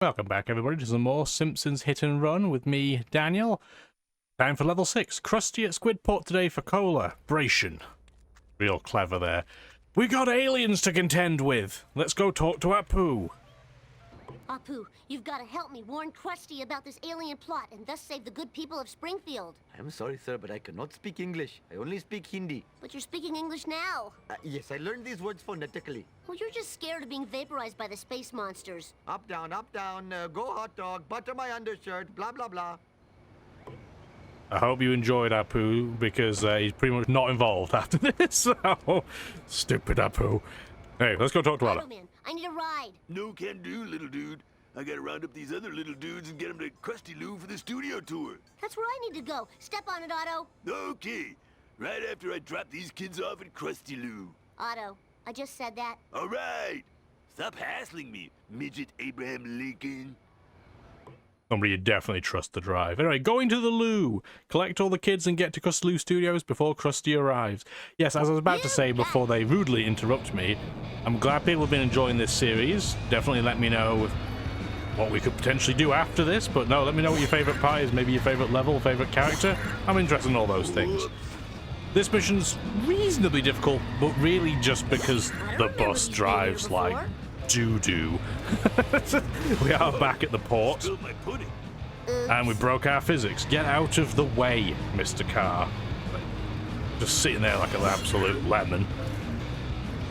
Welcome back, everybody, to some more Simpsons Hit and Run with me, Daniel. Time for level 6. Krusty at Squidport today for collaboration. Real clever there. We got aliens to contend with. Let's go talk to Apu. Apu, you've got to help me warn Krusty about this alien plot and thus save the good people of Springfield. I'm sorry, sir, but I cannot speak English. I only speak Hindi. But you're speaking English now. Yes, I learned these words phonetically. Well, you're just scared of being vaporized by the space monsters. Up, down, go hot dog, butter my undershirt, blah, blah, blah. I hope you enjoyed Apu, because he's pretty much not involved after this. So, stupid Apu. Hey, let's go talk to Otto. Man, I need a ride. No can do, little dude. I gotta round up these other little dudes and get them to Krusty Lou for the studio tour. That's where I need to go. Step on it, Otto. Okay. Right after I drop these kids off at Krusty Lou. Otto, I just said that. All right. Stop hassling me, midget Abraham Lincoln. Somebody you definitely trust to drive. Anyway, going to the loo. Collect all the kids and get to Krusty Lou Studios before Krusty arrives. Yes, as I was about to say before they rudely interrupt me, I'm glad people have been enjoying this series. Definitely let me know what we could potentially do after this, but no, let me know what your favourite part is, maybe your favourite level, favourite character. I'm interested in all those things. This mission's reasonably difficult, but really just because the bus drives like doo-doo. We are back at the port, and we broke our physics. Get out of the way, Mr. Carr. Just sitting there like an absolute lemon.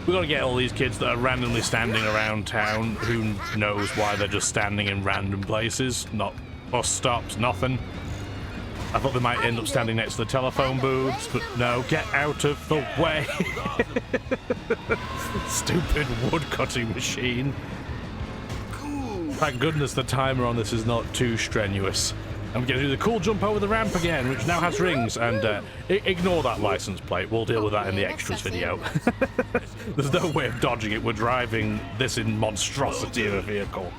We gotta get all these kids that are randomly standing around town. Who knows why they're just standing in random places, not bus stops, nothing. I thought they might end up standing next to the telephone booths, but no, get out of the way. Stupid wood-cutting machine. Thank goodness the timer on this is not too strenuous. I'm going to do the cool jump over the ramp again, which now has rings, and ignore that license plate. We'll deal with that in the extras video. There's no way of dodging it. We're driving this in monstrosity of a vehicle.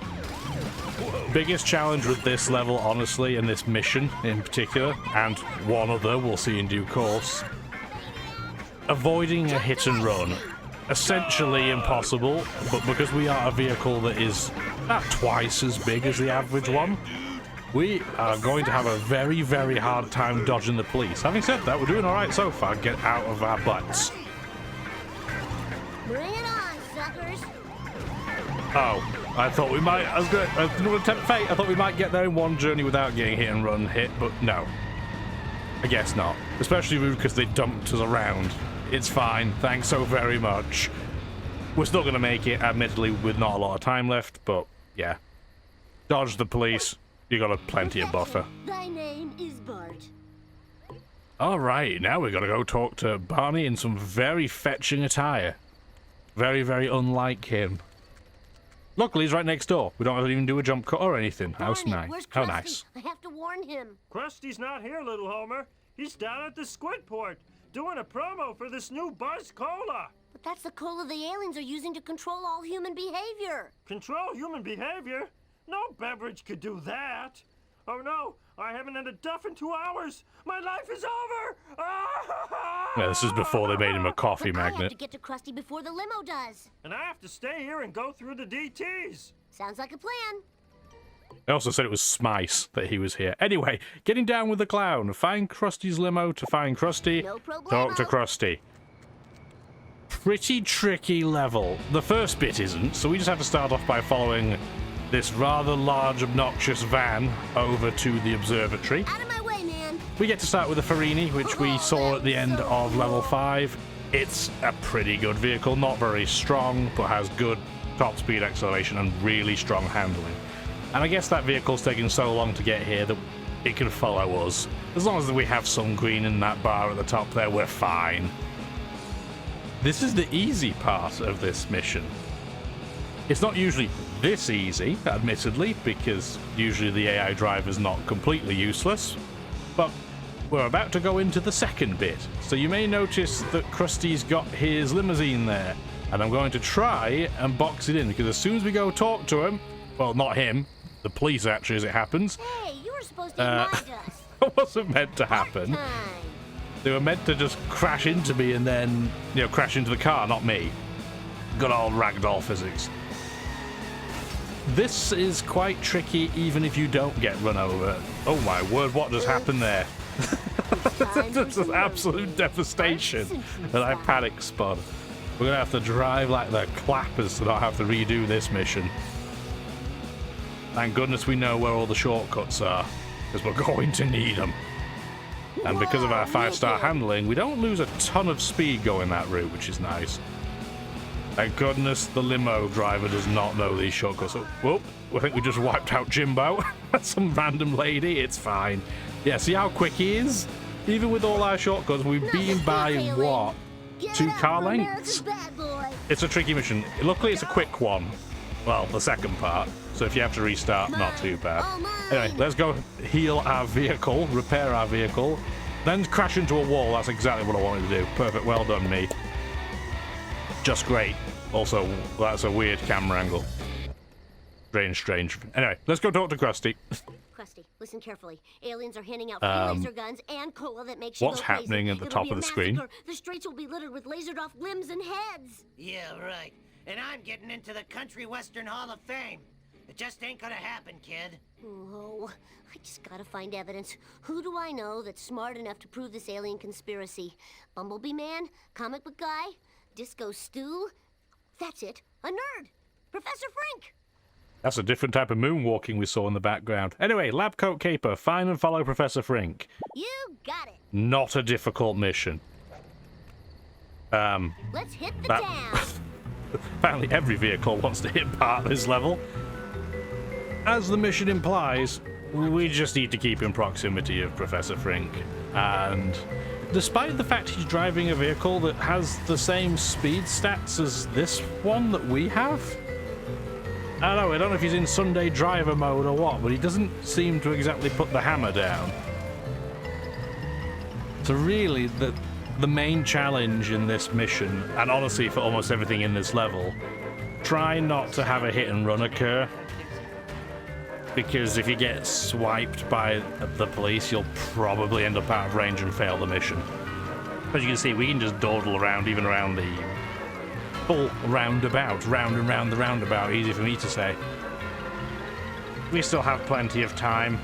Biggest challenge with this level, honestly, and this mission in particular, and one other we'll see in due course, avoiding a hit and run. Essentially impossible, but because we are a vehicle that is about twice as big as the average one, we are going to have a very, very hard time dodging the police. Having said that, we're doing alright so far. Get out of our butts. Bring it on, suckers. Oh, I thought we might, I was going to tempt fate. I thought we might get there in one journey without getting hit and run hit, but no. I guess not. Especially rude because they dumped us around. It's fine. Thanks so very much. We're still going to make it, admittedly, with not a lot of time left, but yeah. Dodge the police. You got a plenty of buffer. Thy name is Bart. Alright, now we're going to go talk to Barney in some very fetching attire. Very, very unlike him. Luckily, he's right next door. We don't have to even do a jump cut or anything. How nice. How nice. I have to warn him. Krusty's not here, little Homer. He's down at the Squidport, doing a promo for this new Buzz Cola. But that's the cola the aliens are using to control all human behavior. Control human behavior? No beverage could do that. Oh no, I haven't had a duff in 2 hours. My life is over. Yeah, this is before they made him a coffee But I have magnet. to get to Krusty before the limo does. And I have to stay here and go through the DTs. Sounds like a plan. They also said it was Smice that he was here. Anyway, getting down with the clown. Find Krusty's limo to find Krusty. No problemo. Talk to Krusty. Pretty tricky level. The first bit isn't, so we just have to start off by following this rather large, obnoxious van over to the observatory. Out of my way, man. We get to start with the Farini, which we saw at the end of level 5. It's a pretty good vehicle, not very strong, but has good top speed acceleration and really strong handling. And I guess that vehicle's taking so long to get here that it can follow us. As long as we have some green in that bar at the top there, we're fine. This is the easy part of this mission. It's not usually this easy, admittedly, because usually the AI driver's not completely useless, but we're about to go into the second bit. So you may notice that Krusty's got his limousine there, and I'm going to try and box it in, because as soon as we go talk to him, well, not him, the police actually, as it happens. Hey, you were supposed to remind us. It wasn't meant to happen. Time. They were meant to just crash into me and then, you know, crash into the car, not me. Good old ragdoll physics. this is quite tricky even if you don't get run over. Oh my word, what just happened there? This is absolute devastation. And I panic spun. We're gonna have to drive like the clappers to not have to redo this mission. Thank goodness we know where all the shortcuts are, because we're going to need them. And because of our 5-star handling, we don't lose a ton of speed going that route, which is nice. Thank goodness the limo driver does not know these shortcuts. Oh, whoop, I think we just wiped out Jimbo. That's some random lady, it's fine. Yeah, see how quick he is? Even with all our shortcuts, we've been by, what, 2 car lengths? It's a tricky mission. Luckily, it's a quick one. Well, the second part. So if you have to restart, not too bad. Anyway, let's go heal our vehicle, repair our vehicle, then crash into a wall. That's exactly what I wanted to do. Perfect, well done, me. Just great. Also, that's a weird camera angle. Strange. Anyway, let's go talk to Krusty. Krusty, listen carefully. Aliens are handing out free laser guns and cola that makes you what's go crazy. happening at the top of the screen? The streets will be littered with lasered off limbs and heads. Yeah, right. And I'm getting into the Country Western Hall of Fame. It just ain't gonna happen, kid. Oh, I just gotta find evidence. Who do I know that's smart enough to prove this alien conspiracy? Bumblebee Man? Comic book guy? Disco Stew? That's it. A nerd! Professor Frink! That's a different type of moonwalking we saw in the background. Anyway, lab coat caper, find and follow Professor Frink. You got it. Not a difficult mission. Let's hit the town. Apparently every vehicle wants to hit part of this level. As the mission implies, we just need to keep in proximity of Professor Frink. And despite the fact he's driving a vehicle that has the same speed stats as this one that we have, I don't know if he's in Sunday driver mode or what, but he doesn't seem to exactly put the hammer down. So really, the main challenge in this mission, and honestly for almost everything in this level, try not to have a hit and run occur. Because if you get swiped by the police, you'll probably end up out of range and fail the mission. As you can see, we can just dawdle around, even around the full roundabout, round and round the roundabout, easy for me to say. We still have plenty of time.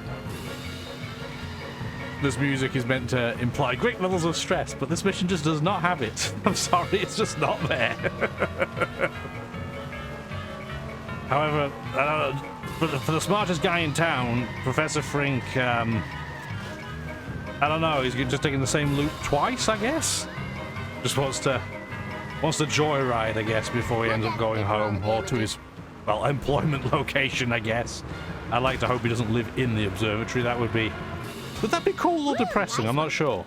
This music is meant to imply great levels of stress, but this mission just does not have it. I'm sorry, it's just not there. However, for the smartest guy in town, Professor Frink, I don't know, he's just taking the same loop twice, I guess? Just wants to joyride, I guess, before he ends up going home, or to his, well, employment location, I guess. I'd like to hope he doesn't live in the observatory. Would that be cool or depressing? I'm not sure.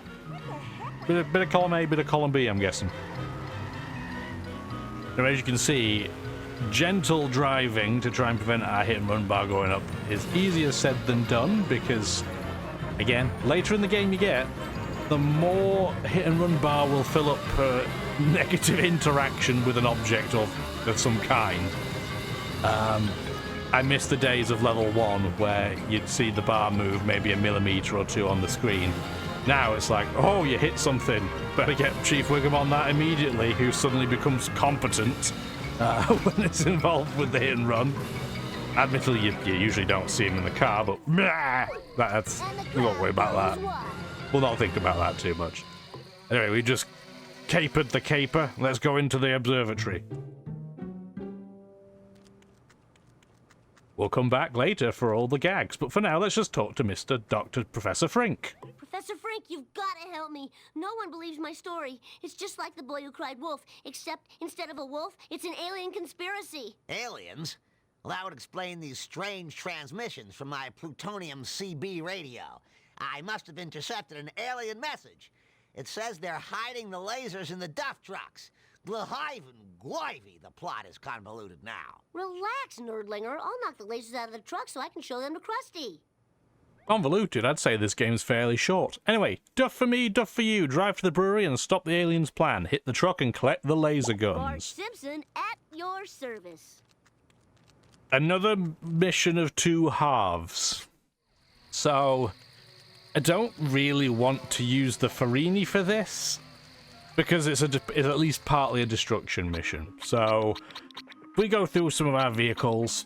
Bit of column A, bit of column B, I'm guessing. Now, as you can see, gentle driving to try and prevent our hit and run bar going up is easier said than done, because, again, later in the game you get, the more hit and run bar will fill up per negative interaction with an object of some kind. I miss the days of level 1 where you'd see the bar move maybe a millimeter or 2 on the screen. Now it's like, oh, you hit something, better get Chief Wiggum on that immediately, who suddenly becomes competent when it's involved with the hit and run. Admittedly, you usually don't see him in the car, but we won't worry about that. We'll not think about that too much. Anyway, we just capered the caper. Let's go into the observatory. We'll come back later for all the gags, but for now, let's just talk to Mr. Dr. Professor Frink. Professor Frink, you've got to help me. No one believes my story. It's just like The Boy Who Cried Wolf, except instead of a wolf, it's an alien conspiracy. Aliens? Well, that would explain these strange transmissions from my plutonium CB radio. I must have intercepted an alien message. It says they're hiding the lasers in the duff trucks. Glivey, the plot is convoluted now. Relax, nerdlinger. I'll knock the lasers out of the truck so I can show them to Krusty. Convoluted, I'd say this game's fairly short. Anyway, duff for me, duff for you. Drive to the brewery and stop the aliens' plan. Hit the truck and collect the laser Bart guns. Simpson at your service. Another mission of 2 halves. So, I don't really want to use the Farini for this, because it's at least partly a destruction mission. So, we go through some of our vehicles.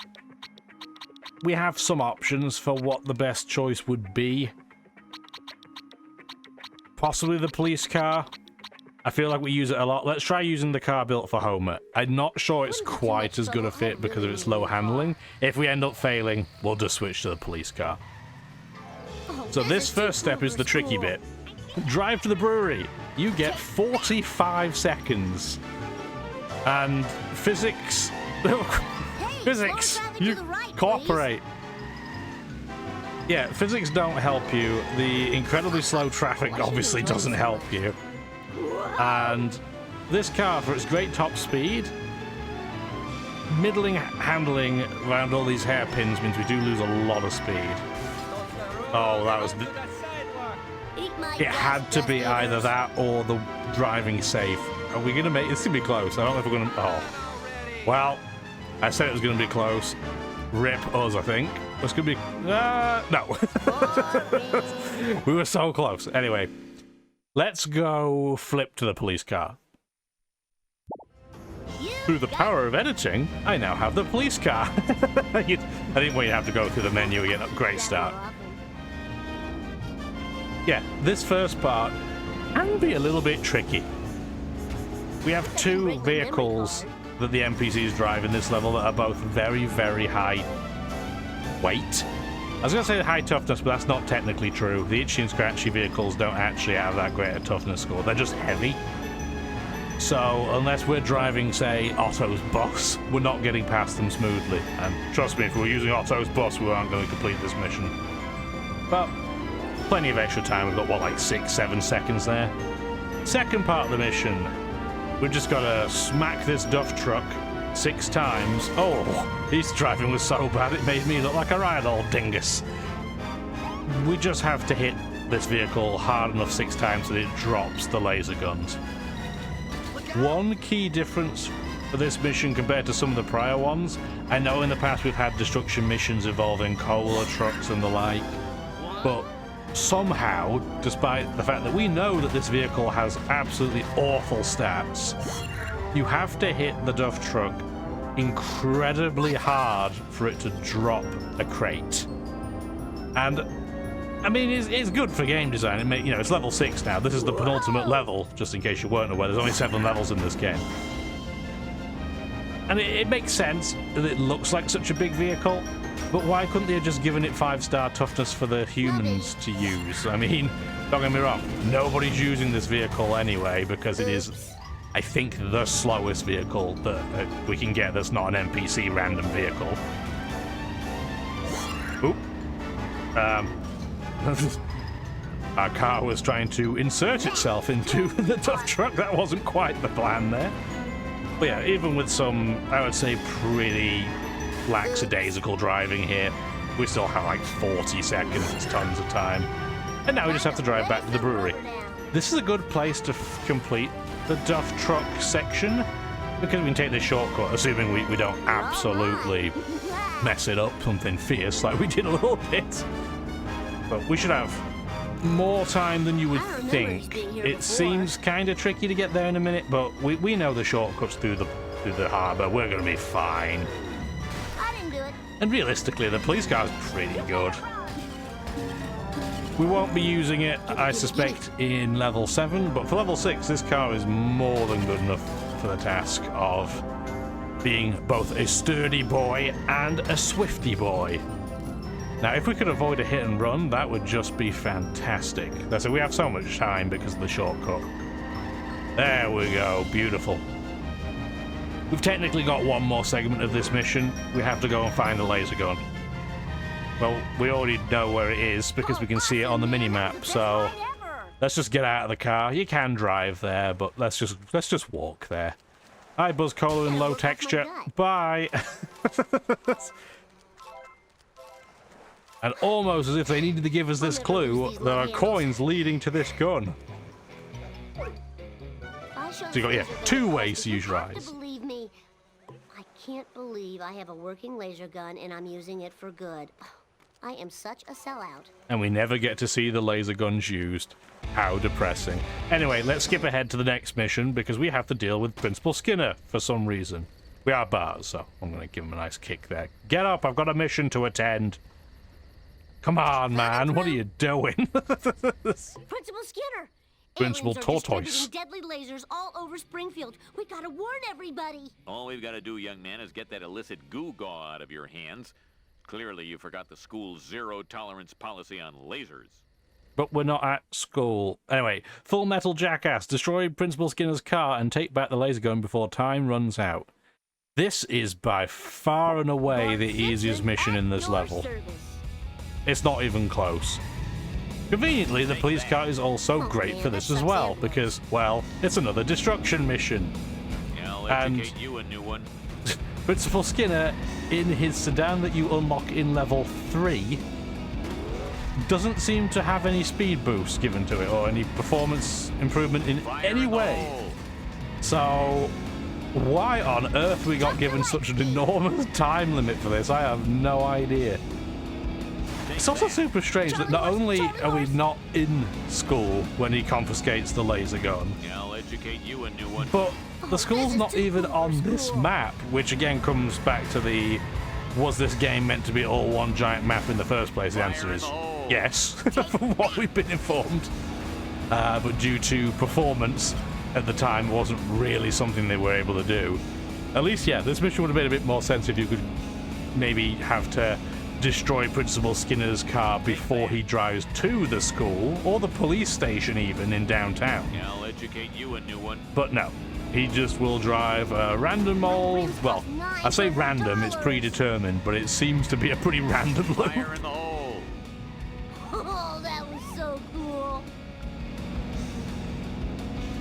we have some options for what the best choice would be. Possibly the police car. I feel like we use it a lot. Let's try using the car built for Homer. I'm not sure it's quite as good a fit because of its low handling. If we end up failing, we'll just switch to the police car. So this first step is the tricky bit. Drive to the brewery. You get 45 seconds. And physics... physics! You cooperate. Yeah, physics don't help you. The incredibly slow traffic obviously doesn't help you. And this car, for its great top speed, middling handling around all these hairpins means we do lose a lot of speed. Oh, that was... It had to be either that or the driving safe. Are we going to make... It's going to be close. I don't know if we're going to... Oh. Well, I said it was going to be close. Rip us, I think. It's going to be... no. We were so close. Anyway. Let's go flip to the police car. Through the power of editing, I now have the police car. I didn't want you to have to go through the menu again. Great start. Yeah, this first part can be a little bit tricky. We have two vehicles that the NPCs drive in this level that are both very, very high weight. I was going to say high toughness, but that's not technically true. The Itchy and Scratchy vehicles don't actually have that great a toughness score. They're just heavy. So, unless we're driving, say, Otto's bus, we're not getting past them smoothly. And trust me, if we were using Otto's bus, we aren't going to complete this mission. But, plenty of extra time. We've got, what, like 6-7 seconds there? Second part of the mission, we've just got to smack this duff truck 6 times. Oh, his driving was so bad it made me look like a right old dingus. We just have to hit this vehicle hard enough 6 times that it drops the laser guns. One key difference for this mission compared to some of the prior ones, I know in the past we've had destruction missions involving cola trucks and the like, but somehow, despite the fact that we know that this vehicle has absolutely awful stats, you have to hit the duff truck incredibly hard for it to drop a crate. And I mean, it's good for game design. It's level 6 now. This is the penultimate level, just in case you weren't aware. There's only 7 levels in this game. And it makes sense that it looks like such a big vehicle, but why couldn't they have just given it 5-star toughness for the humans to use? I mean, don't get me wrong, nobody's using this vehicle anyway, because it is, I think, the slowest vehicle that we can get that's not an NPC random vehicle. Oop. Our car was trying to insert itself into the tough truck. That wasn't quite the plan there. But yeah, even with some, I would say, pretty lackadaisical driving here, we still have like 40 seconds. It's tons of time. And now we just have to drive back to the brewery. This is a good place to complete the duff truck section, because we can take this shortcut, assuming we don't absolutely mess it up, something fierce like we did a little bit. But we should have more time than you would think. It seems kind of tricky to get there in a minute, but we know the shortcuts through the harbour. We're going to be fine. I didn't do it. And realistically, the police car's pretty good. We won't be using it, I suspect, in level 7, but for level 6, this car is more than good enough for the task of being both a sturdy boy and a swifty boy. Now, if we could avoid a hit and run, that would just be fantastic. So we have so much time because of the shortcut. There we go, beautiful. We've technically got one more segment of this mission. We have to go and find the laser gun. Well, we already know where it is because we can see it on the mini-map, so let's just get out of the car. You can drive there, but let's just walk there. Hi, Buzz Cola in low texture. Bye! And almost as if they needed to give us this clue, there are coins leading to this gun. So you got, yeah, 2 ways to use your eyes. Believe me, I can't believe I have a working laser gun and I'm using it for good. I am such a sellout. And we never get to see the laser guns used. How depressing. Anyway, let's skip ahead to the next mission because we have to deal with Principal Skinner for some reason. We are bars, so I'm going to give him a nice kick there. Get up, I've got a mission to attend. Come on, man, what are you doing? Principal Skinner! Principal Aliens are Tortoise. distributing deadly lasers all over Springfield. We gotta warn everybody. All we've got to do, young man, is get that illicit goo gaw out of your hands. Clearly, you forgot the school's zero-tolerance policy on lasers. But we're not at school. Anyway, Full Metal Jackass. Destroy Principal Skinner's car and take back the laser gun before time runs out. This is by far and away the easiest mission in this level. It's not even close. Conveniently, the police car is also great for this as well, because, well, it's another destruction mission. I'll educate you a new one. Principal Skinner, in his sedan that you unlock in level 3, doesn't seem to have any speed boost given to it, or any performance improvement in any way. So, why on earth we got given such an enormous time limit for this, I have no idea. It's also super strange that not only are we not in school when he confiscates the laser gun, I'll educate you a new one. but the school's not even on this map, which again comes back to the, was this game meant to be all one giant map in the first place? The answer is yes, from what we've been informed. But due to performance at the time, it wasn't really something they were able to do. At least, yeah, this mission would have made a bit more sense if you could maybe have to destroy Principal Skinner's car before he drives to the school, or the police station even, in downtown. I'll educate you a new one. But no, he just will drive a random old, well, I say random, it's predetermined, but it seems to be a pretty random loop. Fire in the hole. Oh, that was so cool.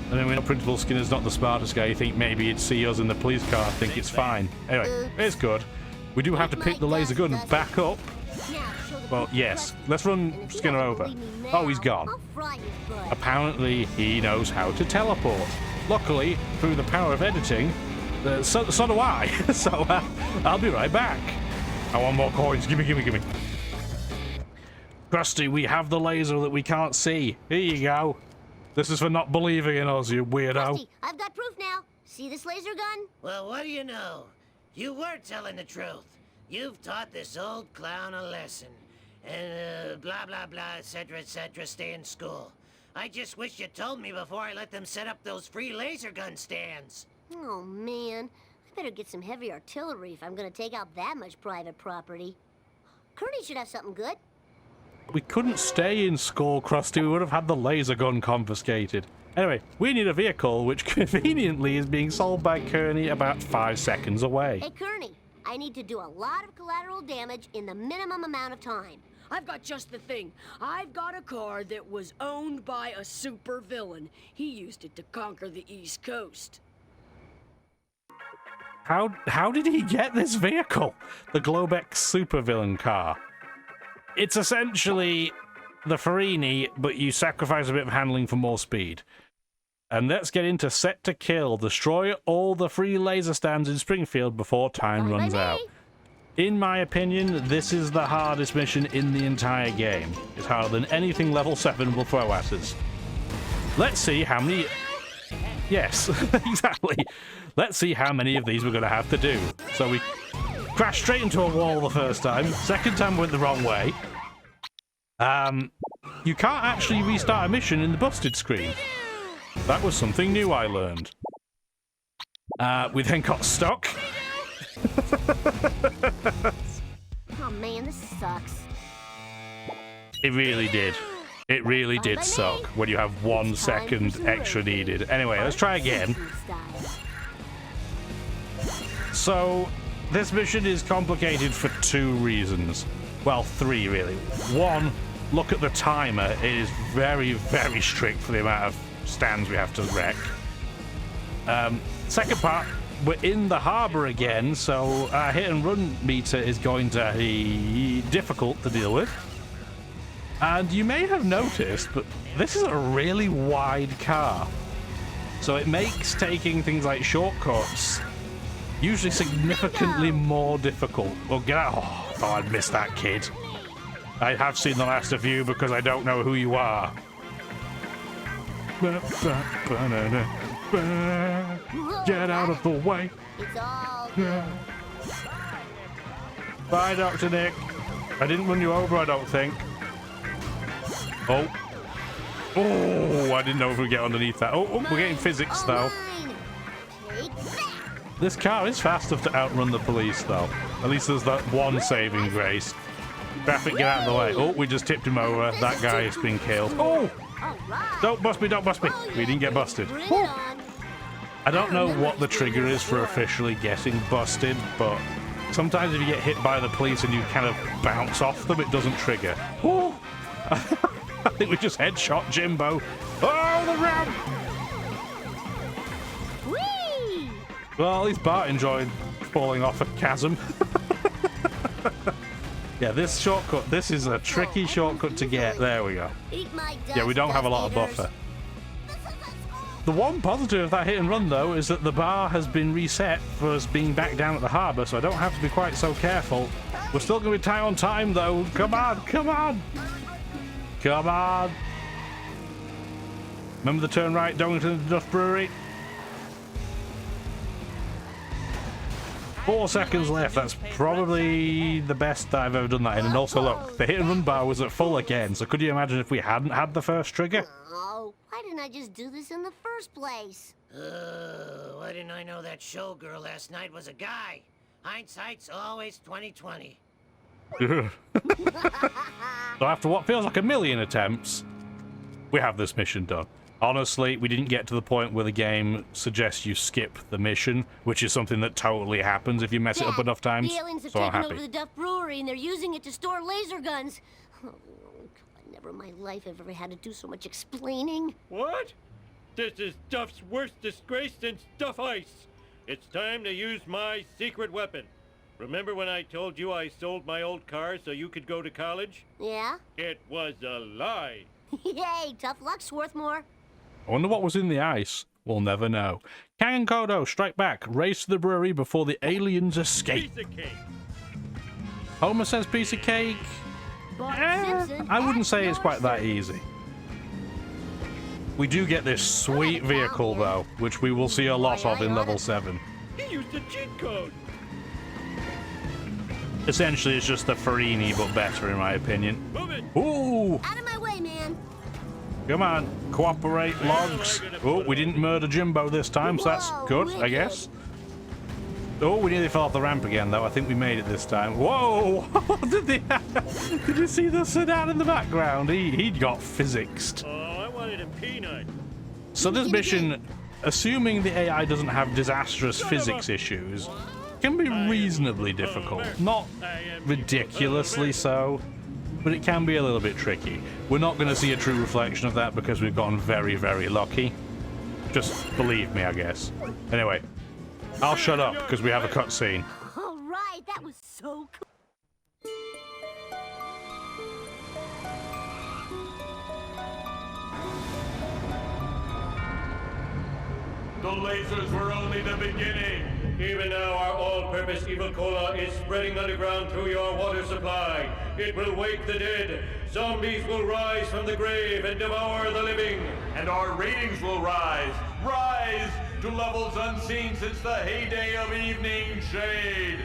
And then we know Principal Skinner's not the smartest guy. You think maybe he'd see us in the police car, think it's fine. Anyway, it's good. We do have to pick the laser gun back up. Well, yes. Let's run Skinner over. Oh, he's gone. Apparently, he knows how to teleport. Luckily, through the power of editing, so do I. So I'll be right back. I want more coins. Gimme. Krusty, we have the laser that we can't see. Here you go. This is for not believing in us, you weirdo. Krusty, I've got proof now. See this laser gun? Well, what do you know? You were telling the truth. You've taught this old clown a lesson. And blah, blah, blah, etc., stay in school. I just wish you told me before I let them set up those free laser gun stands. Oh, man. I better get some heavy artillery if I'm gonna take out that much private property. Kearney should have something good. We couldn't stay in school, Krusty. We would have had the laser gun confiscated. Anyway, we need a vehicle which conveniently is being sold by Kearney about 5 seconds away. Hey, Kearney, I need to do a lot of collateral damage in the minimum amount of time. I've got just the thing. I've got a car that was owned by a super villain. He used it to conquer the East Coast. How did he get this vehicle? The Globex supervillain car. It's essentially the Farini, but you sacrifice a bit of handling for more speed. And let's get into Set to Kill. Destroy all the free laser stands in Springfield before time runs out. In my opinion, this is the hardest mission in the entire game. It's harder than anything level 7 will throw at us. Let's see how many... Yes, exactly. Let's see how many of these we're going to have to do. So we crashed straight into a wall the first time. Second time went the wrong way. You can't actually restart a mission in the busted screen. That was something new I learned. We then got stuck. Oh, man, this sucks. It really did. It really did suck when you have 1 second extra needed. Anyway, let's try again. So, this mission is complicated for 2 reasons. Well, 3 really. 1, look at the timer. It is very, very strict for the amount of stands we have to wreck. Second part, we're in the harbour again, so our hit and run meter is going to be difficult to deal with. And you may have noticed, but this is a really wide car. So it makes taking things like shortcuts usually significantly more difficult. Well, get out. Oh, I thought I'd missed that kid. I have seen the last of you because I don't know who you are. Get out of the way. It's all Bye, Dr. Nick. I didn't run you over, I don't think. Oh. Oh, I didn't know if we'd get underneath that. Oh, we're getting physics, though. Take that. This car is fast enough to outrun the police, though. At least there's that one saving grace. Traffic, get out of the way. Oh, we just tipped him over. That guy has been killed. Oh! All right. Don't bust me, don't bust me. We didn't get busted. Bring it Woo. on. I don't know what the trigger is for officially getting busted, but sometimes if you get hit by the police and you kind of bounce off them, it doesn't trigger. Woo. I think we just headshot Jimbo. Oh, the ramp! Whee! Well, at least Bart enjoyed falling off a chasm. Yeah, this shortcut, this is a tricky shortcut to get. There we go. Eat my dust, Yeah, we don't have a lot of dust buffer. eaters. The one positive of that hit and run, though, is that the bar has been reset for us being back down at the harbour, so I don't have to be quite so careful. We're still going to be tight on time, though. Come on, come on. Come on. Remember the turn right, Donington Duff Brewery? 4 seconds left. That's probably the best that I've ever done that in. And also, look, the hit and run bar was at full again, so could you imagine if we hadn't had the first trigger? Oh, why didn't I just do this in the first place? Why didn't I know that showgirl last night was a guy? Hindsight's always 20/20. So after what feels like a million attempts, we have this mission done. Honestly, we didn't get to the point where the game suggests you skip the mission, which is something that totally happens if you mess it up Dad, enough times. The aliens have So I'm taken happy. over the Duff Brewery and they're using it to store laser guns. Oh, God, never in my life have ever had to do so much explaining. What? This is Duff's worst disgrace since Duff Ice. It's time to use my secret weapon. Remember when I told you I sold my old car so you could go to college? Yeah? It was a lie. Yay, tough luck, Swarthmore. I wonder what was in the ice. We'll never know. Kang and Kodo strike back, race to the brewery before the aliens escape. Piece of cake. Homer says piece of cake. Bart Simpson I wouldn't has say it's no quite that sense. easy. We do get this sweet vehicle, though, which we will see a lot of in level 7. He used a cheat code. Essentially, it's just the Farini, but better, in my opinion. Move it. Ooh! Out of my way, man. Come on, cooperate, logs. Oh, we didn't murder Jimbo this time, so that's Whoa, good, I wicked. guess. Oh, we nearly fell off the ramp again, though. I think we made it this time. Whoa! Did you see the sedan in the background? He got physicsed. Oh, I wanted a peanut. So this mission, assuming the AI doesn't have disastrous physics issues, can be reasonably difficult. Not ridiculously so, but it can be a little bit tricky. We're not going to see a true reflection of that because we've gotten very, very lucky. Just believe me, I guess. Anyway, I'll shut up because we have a cutscene. All right, that was so cool. The lasers were only the beginning. Even now, our all-purpose evil cola is spreading underground through your water supply. It will wake the dead. Zombies will rise from the grave and devour the living. And our ratings will rise to levels unseen since the heyday of Evening Shade.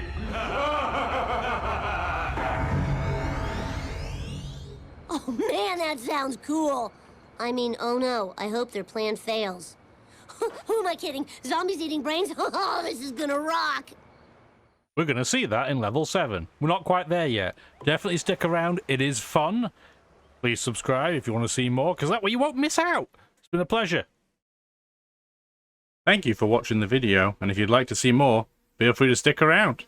Oh, man, that sounds cool. I mean, oh no, I hope their plan fails. Who am I kidding? Zombies eating brains? Oh, this is gonna rock. We're going to see that in level 7. We're not quite there yet. Definitely stick around. It is fun. Please subscribe if you want to see more, because that way you won't miss out. It's been a pleasure. Thank you for watching the video, and if you'd like to see more, feel free to stick around.